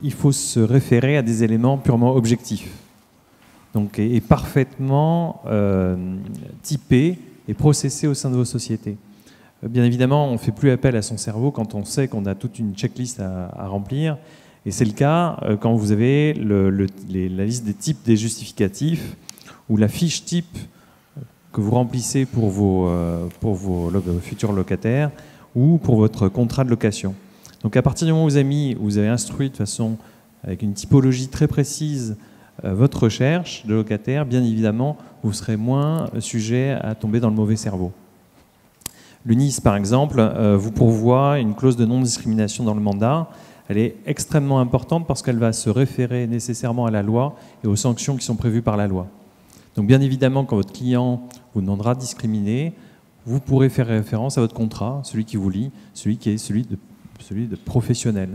il faut se référer à des éléments purement objectifs. Donc, et parfaitement typés et processés au sein de vos sociétés. Bien évidemment, on ne fait plus appel à son cerveau quand on sait qu'on a toute une checklist à remplir. Et c'est le cas quand vous avez la liste des types des justificatifs ou la fiche type que vous remplissez pour vos futurs locataires ou pour votre contrat de location. Donc à partir du moment où vous avez instruit de façon avec une typologie très précise votre recherche de locataire, bien évidemment, vous serez moins sujet à tomber dans le mauvais cerveau. L'UNIS, par exemple, vous pourvoit une clause de non-discrimination dans le mandat. Elle est extrêmement importante parce qu'elle va se référer nécessairement à la loi et aux sanctions qui sont prévues par la loi. Donc bien évidemment, quand votre client vous demandera de discriminer, vous pourrez faire référence à votre contrat, celui qui vous lie, celui qui est celui de professionnel.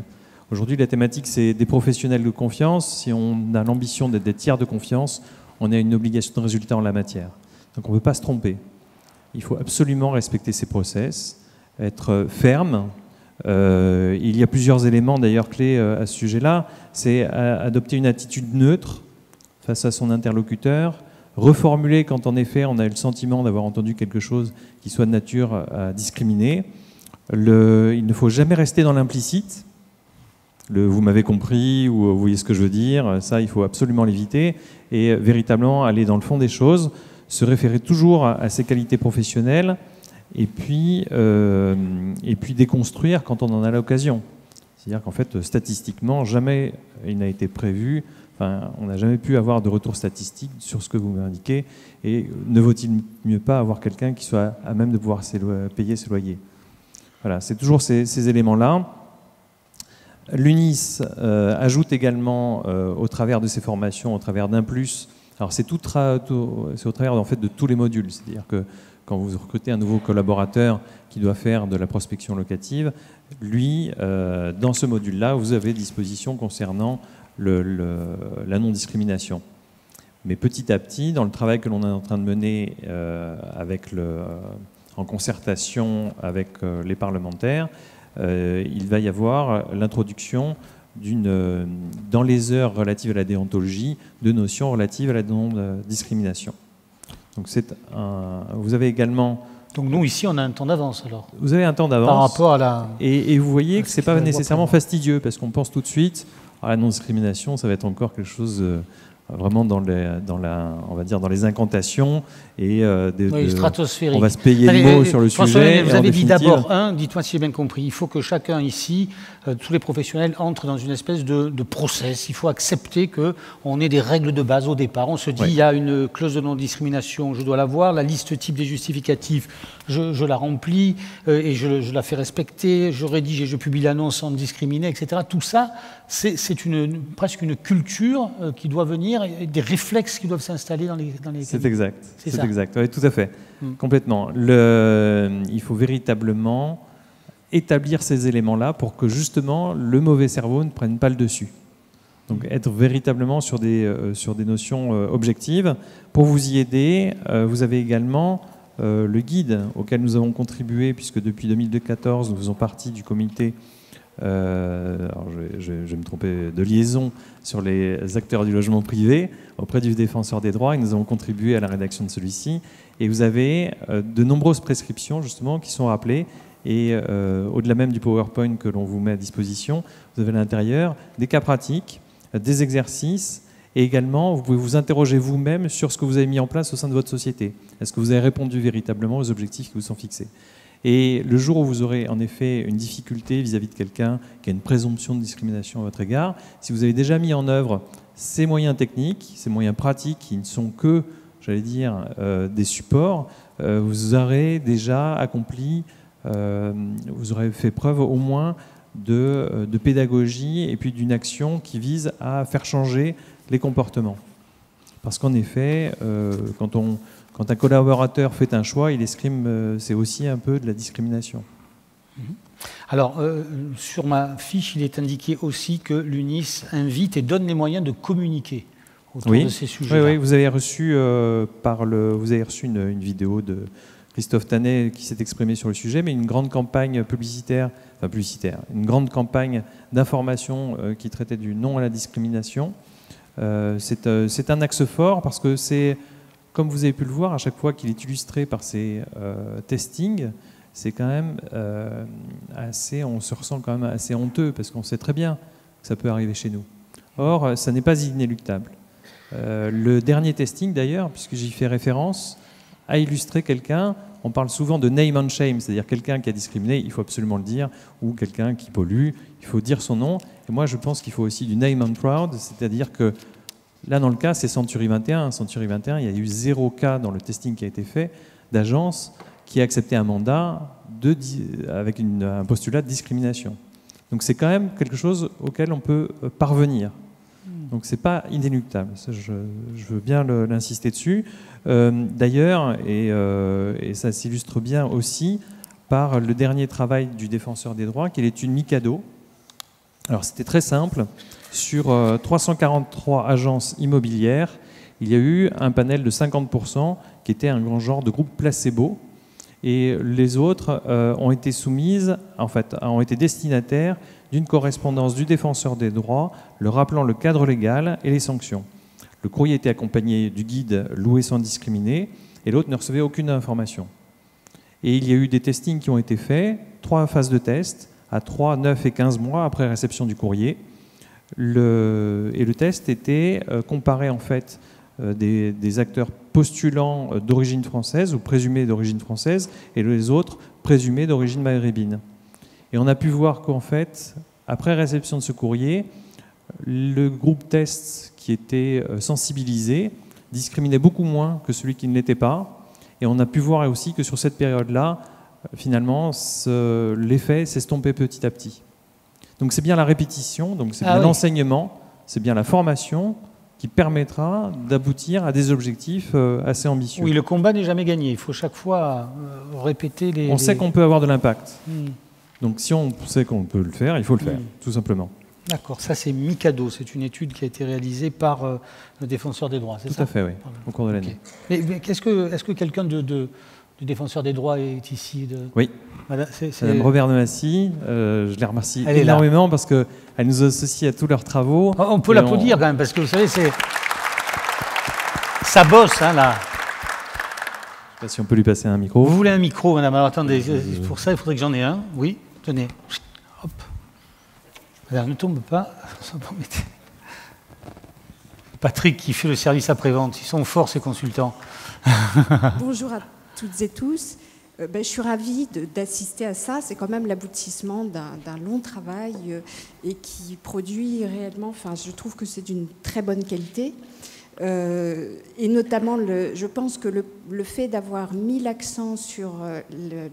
Aujourd'hui, la thématique, c'est des professionnels de confiance. Si on a l'ambition d'être des tiers de confiance, on a une obligation de résultat en la matière. Donc on ne peut pas se tromper. Il faut absolument respecter ces process, être ferme. Il y a plusieurs éléments d'ailleurs clés à ce sujet-là. C'est adopter une attitude neutre face à son interlocuteur, reformuler quand en effet on a le sentiment d'avoir entendu quelque chose qui soit de nature à discriminer. Il ne faut jamais rester dans l'implicite. Vous m'avez compris ou vous voyez ce que je veux dire, ça il faut absolument l'éviter et véritablement aller dans le fond des choses, se référer toujours à ses qualités professionnelles et puis déconstruire quand on en a l'occasion. C'est-à-dire qu'en fait, statistiquement, jamais il n'a été prévu, enfin, on n'a jamais pu avoir de retour statistique sur ce que vous m'indiquez et ne vaut-il mieux pas avoir quelqu'un qui soit à même de pouvoir payer ses loyers. Voilà, c'est toujours ces éléments-là. L'UNIS ajoute également, au travers de ses formations, au travers d'un plus, alors c'est au travers en fait, de tous les modules, c'est-à-dire que quand vous recrutez un nouveau collaborateur qui doit faire de la prospection locative, lui, dans ce module-là, vous avez disposition concernant la non-discrimination. Mais petit à petit, dans le travail que l'on est en train de mener en concertation avec les parlementaires, il va y avoir l'introduction dans les heures relatives à la déontologie, de notions relatives à la non-discrimination. Donc vous avez également... Donc nous, ici, on a un temps d'avance, alors. Vous avez un temps d'avance. Par rapport à la... Et vous voyez que ce n'est pas nécessairement fastidieux, parce qu'on pense tout de suite, à la non-discrimination, ça va être encore quelque chose... vraiment on va dire dans les incantations et stratosphérique. On va se payer le mot sur le sujet. Vous avez dit d'abord dites-moi si j'ai bien compris, il faut que chacun ici, tous les professionnels entrent dans une espèce de process. Il faut accepter qu'on ait des règles de base au départ. On se dit, il y a une clause de non-discrimination, je dois la voir, la liste type des justificatifs, je la remplis et je la fais respecter, je rédige et je publie l'annonce sans discriminer, etc. Tout ça, c'est presque une culture qui doit venir, des réflexes qui doivent s'installer dans les C'est exact. C'est exact. Oui, tout à fait. Complètement. Il faut véritablement établir ces éléments-là pour que justement le mauvais cerveau ne prenne pas le dessus. Donc être véritablement sur des notions objectives. Pour vous y aider, vous avez également le guide auquel nous avons contribué, puisque depuis 2014, nous faisons partie du comité alors je vais me tromper, de liaison sur les acteurs du logement privé auprès du défenseur des droits, et nous avons contribué à la rédaction de celui-ci. Et vous avez de nombreuses prescriptions justement qui sont rappelées, et au-delà même du PowerPoint que l'on vous met à disposition, vous avez à l'intérieur des cas pratiques, des exercices, et également vous pouvez vous interroger vous-même sur ce que vous avez mis en place au sein de votre société. Est-ce que vous avez répondu véritablement aux objectifs qui vous sont fixés? Et le jour où vous aurez en effet une difficulté vis-à-vis de quelqu'un qui a une présomption de discrimination à votre égard, si vous avez déjà mis en œuvre ces moyens techniques, ces moyens pratiques qui ne sont que, j'allais dire, des supports, vous aurez déjà accompli, vous aurez fait preuve au moins de pédagogie et puis d'une action qui vise à faire changer les comportements. Parce qu'en effet, quand un collaborateur fait un choix, il escrime, c'est aussi un peu de la discrimination. Alors, sur ma fiche, il est indiqué aussi que l'UNIS invite et donne les moyens de communiquer autour de ces sujets-là. Oui, vous avez reçu, une vidéo que Christophe Tanet qui s'est exprimé sur le sujet, mais une grande campagne une grande campagne d'information qui traitait du non à la discrimination. C'est un axe fort parce que c'est, comme vous avez pu le voir, à chaque fois qu'il est illustré par ces testings, c'est quand même on se ressent quand même assez honteux parce qu'on sait très bien que ça peut arriver chez nous. Or, ça n'est pas inéluctable. Le dernier testing, d'ailleurs, puisque j'y fais référence, a illustré quelqu'un, on parle souvent de name and shame, c'est-à-dire quelqu'un qui a discriminé, il faut absolument le dire, ou quelqu'un qui pollue, il faut dire son nom. Et moi, je pense qu'il faut aussi du name and proud, c'est-à-dire que là, dans le cas, c'est Century 21. Century 21, il y a eu 0 cas dans le testing qui a été fait d'agence qui a accepté un mandat avec un postulat de discrimination. Donc c'est quand même quelque chose auquel on peut parvenir. Donc c'est pas inéluctable, ça, je veux bien l'insister dessus. D'ailleurs, et ça s'illustre bien aussi par le dernier travail du défenseur des droits, qui est l'étude Mikado. Alors c'était très simple, sur 343 agences immobilières, il y a eu un panel de 50% qui était un grand genre de groupe placebo, et les autres ont été soumises, en fait, ont été destinataires d'une correspondance du défenseur des droits, le rappelant le cadre légal et les sanctions. Le courrier était accompagné du guide « Louer sans discriminer » et l'autre ne recevait aucune information. Et il y a eu des testings qui ont été faits, 3 phases de test, à 3, 9 et 15 mois après réception du courrier. Et le test était comparé en fait des acteurs postulants d'origine française ou présumés d'origine française et les autres présumés d'origine maghrébine. Et on a pu voir qu'en fait, après réception de ce courrier, le groupe test qui était sensibilisé discriminait beaucoup moins que celui qui ne l'était pas. Et on a pu voir aussi que sur cette période-là, finalement, l'effet s'estompait petit à petit. Donc c'est bien la répétition, donc c'est bien l'enseignement, c'est bien la formation qui permettra d'aboutir à des objectifs assez ambitieux. Oui, le combat n'est jamais gagné. Il faut chaque fois répéter les... On sait qu'on peut avoir de l'impact. Donc si on sait qu'on peut le faire, il faut le faire, tout simplement. D'accord, ça c'est Mikado, c'est une étude qui a été réalisée par le défenseur des droits, c'est ça? Tout à fait, oui, au cours de l'année. Okay. Mais est-ce que quelqu'un du défenseur des droits est ici Oui, Madame Robert de Massy, je les remercie énormément parce qu'elle nous associe à tous leurs travaux. On peut l'applaudir quand même, parce que vous savez, ça bosse, hein, là. Je ne sais pas si on peut lui passer un micro. Vous voulez un micro, madame? Alors attendez, pour ça, il faudrait que j'en ai un. Oui, tenez. Hop. Madame, ne tombe pas. Patrick qui fait le service après-vente. Ils sont forts, ces consultants. Bonjour à toutes et tous. Je suis ravie d'assister à ça. C'est quand même l'aboutissement d'un long travail et qui produit réellement, je trouve que c'est d'une très bonne qualité. Et notamment, je pense que le fait d'avoir mis l'accent sur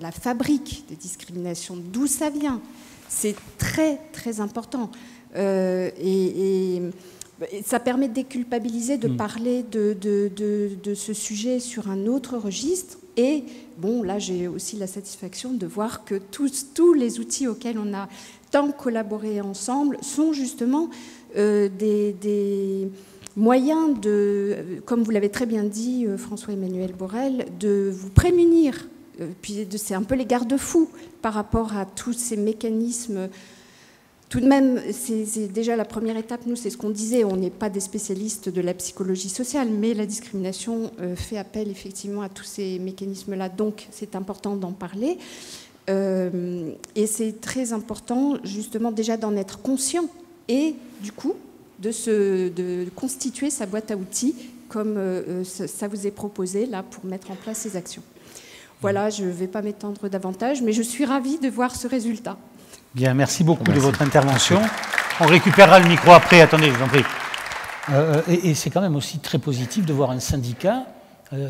la fabrique des discriminations, d'où ça vient, c'est très, très important. Et ça permet de déculpabiliser, de parler de ce sujet sur un autre registre. Et bon, là, j'ai aussi la satisfaction de voir que tous les outils auxquels on a tant collaboré ensemble sont justement des moyens comme vous l'avez très bien dit, François-Emmanuel Borel, de vous prémunir. Puis c'est un peu les garde-fous par rapport à tous ces mécanismes. Tout de même, c'est déjà la première étape. Nous, c'est ce qu'on disait, on n'est pas des spécialistes de la psychologie sociale, mais la discrimination fait appel effectivement à tous ces mécanismes-là. Donc, c'est important d'en parler. Et c'est très important, justement, déjà d'en être conscient et, du coup, de constituer sa boîte à outils comme ça vous est proposé là pour mettre en place ces actions. Voilà, je ne vais pas m'étendre davantage, mais je suis ravie de voir ce résultat. Bien, merci beaucoup de votre intervention. On récupérera le micro après. Attendez, je vous en prie. Et c'est quand même aussi très positif de voir un syndicat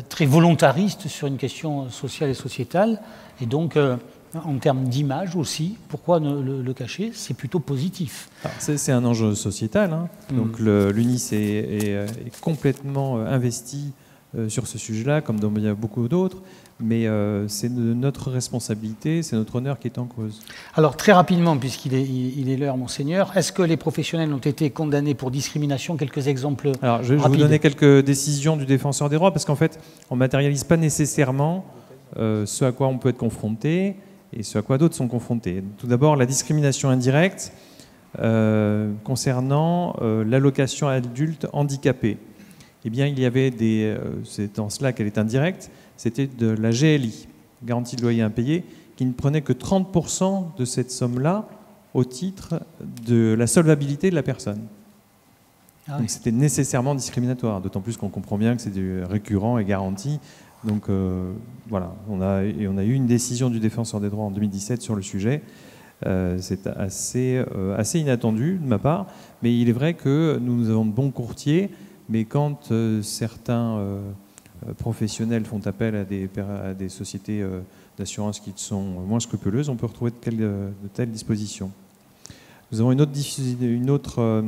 très volontariste sur une question sociale et sociétale. Et donc, en termes d'image aussi, pourquoi le cacher? C'est plutôt positif. C'est un enjeu sociétal. Hein. Donc l'UNIS est complètement investi sur ce sujet-là, comme il y a beaucoup d'autres. Mais c'est notre responsabilité, c'est notre honneur qui est en cause. Alors très rapidement, puisqu'il est l'heure, Monseigneur, est-ce que les professionnels ont été condamnés pour discrimination? Quelques exemples. Alors je vais vous donner quelques décisions du défenseur des droits, parce qu'en fait, on ne matérialise pas nécessairement ce à quoi on peut être confronté et ce à quoi d'autres sont confrontés. Tout d'abord, la discrimination indirecte concernant l'allocation adulte handicapé. Eh bien, il y avait c'est en cela qu'elle est indirecte, c'était de la GLI, garantie de loyer impayé, qui ne prenait que 30% de cette somme-là au titre de la solvabilité de la personne. Ah oui. Donc c'était nécessairement discriminatoire, d'autant plus qu'on comprend bien que c'est du récurrent et garanti. Donc voilà, on a eu une décision du défenseur des droits en 2017 sur le sujet. C'est assez inattendu de ma part, mais il est vrai que nous avons de bons courtiers, mais quand certains professionnels font appel à des sociétés d'assurance qui sont moins scrupuleuses, on peut retrouver de telles dispositions. Nous avons une autre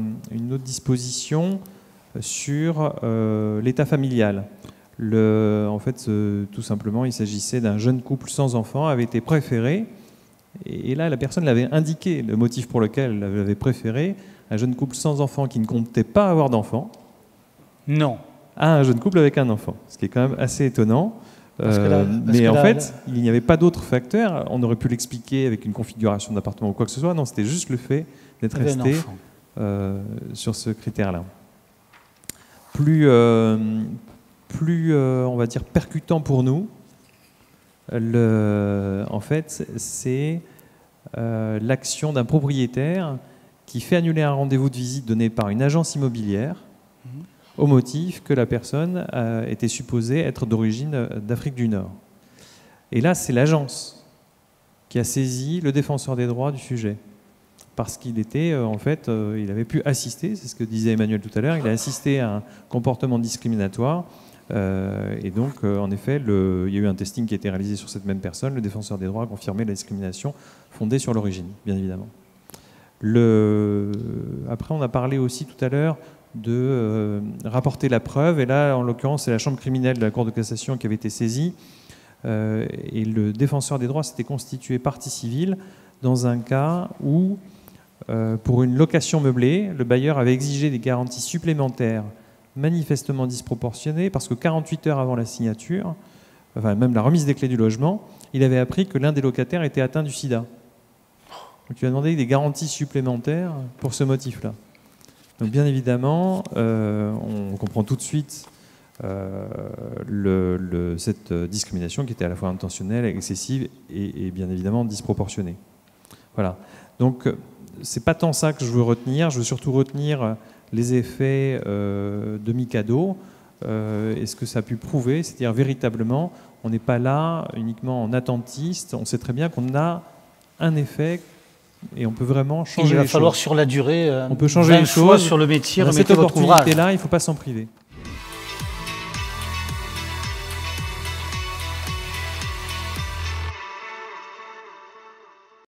disposition sur l'état familial. En fait, tout simplement, il s'agissait d'un jeune couple sans enfant, avait été préféré, et là, la personne l'avait indiqué, le motif pour lequel elle l'avait préféré, un jeune couple sans enfant qui ne comptait pas avoir d'enfant. Non. À un jeune couple avec un enfant, ce qui est quand même assez étonnant. Mais en fait, il n'y avait pas d'autres facteurs. On aurait pu l'expliquer avec une configuration d'appartement ou quoi que ce soit. Non, c'était juste le fait d'être resté sur ce critère-là. Plus on va dire, percutant pour nous, en fait, c'est l'action d'un propriétaire qui fait annuler un rendez-vous de visite donné par une agence immobilière au motif que la personne était supposée être d'origine d'Afrique du Nord. Et là, c'est l'agence qui a saisi le défenseur des droits du sujet. Parce qu'il était, en fait, il avait pu assister, c'est ce que disait Emmanuel tout à l'heure, il a assisté à un comportement discriminatoire. Et donc, en effet, il y a eu un testing qui a été réalisé sur cette même personne. Le défenseur des droits a confirmé la discrimination fondée sur l'origine, bien évidemment. Après, on a parlé aussi tout à l'heure de rapporter la preuve. Et là, en l'occurrence, c'est la chambre criminelle de la Cour de cassation qui avait été saisie. Et le défenseur des droits s'était constitué partie civile dans un cas où, pour une location meublée, le bailleur avait exigé des garanties supplémentaires manifestement disproportionnées parce que 48 heures avant la signature, enfin même la remise des clés du logement, il avait appris que l'un des locataires était atteint du sida. Donc il a demandé des garanties supplémentaires pour ce motif-là. Donc bien évidemment, on comprend tout de suite cette discrimination qui était à la fois intentionnelle, excessive et bien évidemment disproportionnée. Voilà. Donc c'est pas tant ça que je veux retenir. Je veux surtout retenir les effets de Mikado et ce que ça a pu prouver, c'est-à-dire véritablement, on n'est pas là uniquement en attentiste. On sait très bien qu'on a un effet. Et on peut vraiment changer les choses. Il va falloir sur la durée, on peut changer les choses sur le métier, remettre votre ouvrage. Cette opportunité-là, il ne faut pas s'en priver.